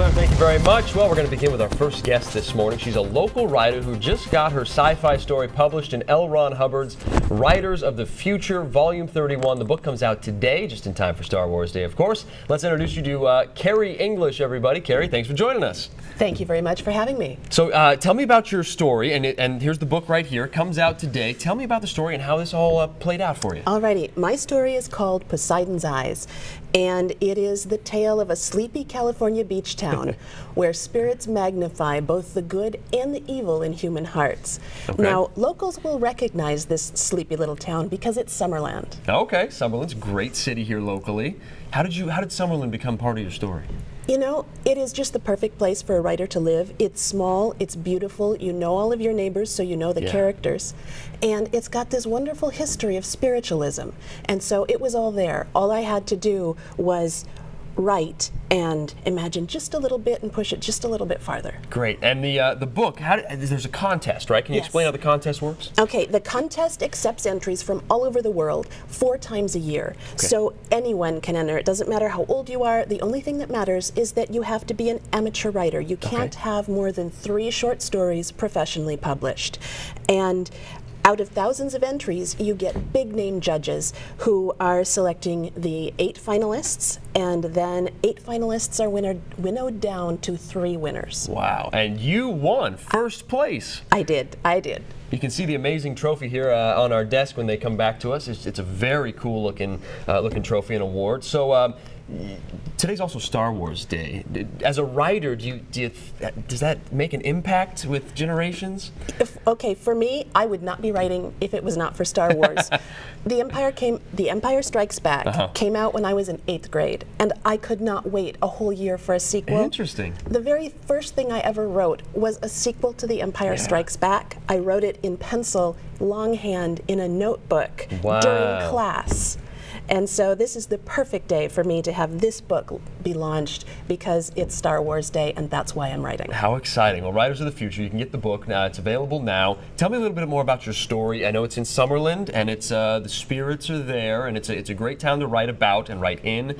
Claire, thank you very much. Well, we're going to begin with our first guest this morning. She's a local writer who just got her sci-fi story published in L. Ron Hubbard's Writers of the Future, Volume 31. The book comes out today, just in time for Star Wars Day, of course. Let's introduce you to Kary English, everybody. Kary, thanks for joining us. Thank you very much for having me. So tell me about your story, and here's the book right here. It comes out today. Tell me about the story and how this all played out for you. Alrighty, my story is called Poseidon's Eyes, and it is the tale of a sleepy California beach town where spirits magnify both the good and the evil in human hearts. Okay. Now, locals will recognize this sleepy little town because it's Summerland. Okay, Summerlin's a great city here locally. How did Summerlin become part of your story? You know, it is just the perfect place for a writer to live. It's small, it's beautiful, you know all of your neighbors, so you know the characters. And it's got this wonderful history of spiritualism. And so it was all there. All I had to do was write and imagine just a little bit and push it just a little bit farther. Great. And the book, there's a contest, right? Can you explain how the contest works? Okay, the contest accepts entries from all over the world 4 times a year. Okay. So anyone can enter. It doesn't matter how old you are. The only thing that matters is that you have to be an amateur writer. You can't have more than 3 short stories professionally published. And out of thousands of entries, you get big name judges who are selecting the 8 finalists, and then 8 finalists are winnowed down to 3 winners. Wow, and you won first place. I did. You can see the amazing trophy here on our desk when they come back to us. It's a very cool looking trophy and award. So today's also Star Wars Day. As a writer, does that make an impact with generations? Okay, for me, I would not be writing if it was not for Star Wars. The Empire Strikes Back came out when I was in 8th grade, and I could not wait a whole year for a sequel. Interesting. The very first thing I ever wrote was a sequel to The Empire Strikes Back. I wrote it in pencil, longhand, in a notebook during class. And so this is the perfect day for me to have this book be launched because it's Star Wars Day, and that's why I'm writing. How exciting. Well, Writers of the Future, you can get the book now. It's available now. Tell me a little bit more about your story. I know it's in Summerland, and it's the spirits are there, and it's a great town to write about and write in.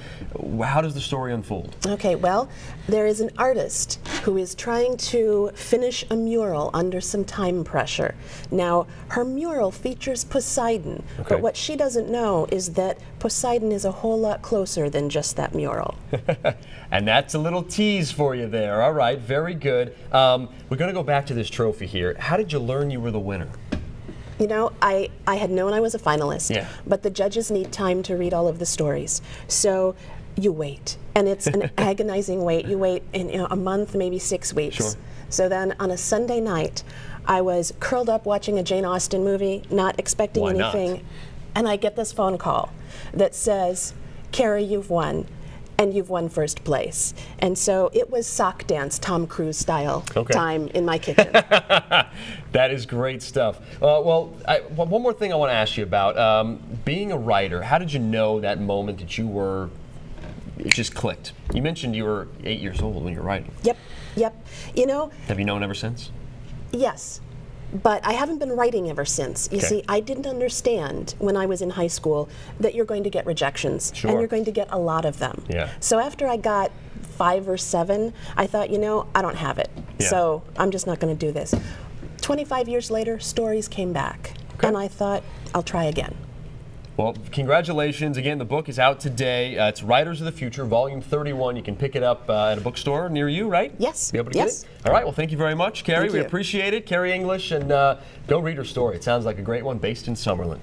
How does the story unfold? Okay, well, there is an artist who is trying to finish a mural under some time pressure. Now, her mural features Poseidon, but what she doesn't know is that Poseidon is a whole lot closer than just that mural. And that's a little tease for you there. All right, very good. We're going to go back to this trophy here. How did you learn you were the winner? You know, I had known I was a finalist, but the judges need time to read all of the stories. So you wait, and it's an agonizing wait. You wait in a month, maybe 6 weeks. Sure. So then on a Sunday night, I was curled up watching a Jane Austen movie, not expecting anything, and I get this phone call that says, "Kary, you've won, and you've won first place." And so it was sock dance, Tom Cruise style time in my kitchen. That is great stuff. Well, one more thing I want to ask you about. Being a writer, how did you know that moment that it just clicked? You mentioned you were 8 years old when you were writing. Yep. You know. Have you known ever since? Yes. But I haven't been writing ever since. You see, I didn't understand when I was in high school that you're going to get rejections, and you're going to get a lot of them. So after I got 5 or 7, I thought, you know, I don't have it. So I'm just not going to do this. 25 years later, stories came back, and I thought, I'll try again. Well, congratulations. Again, the book is out today. It's Writers of the Future, Volume 31. You can pick it up at a bookstore near you, right? Yes. Be able to get it? All right. Well, thank you very much, Kary. We appreciate it. Kary English, and go read her story. It sounds like a great one based in Summerlin.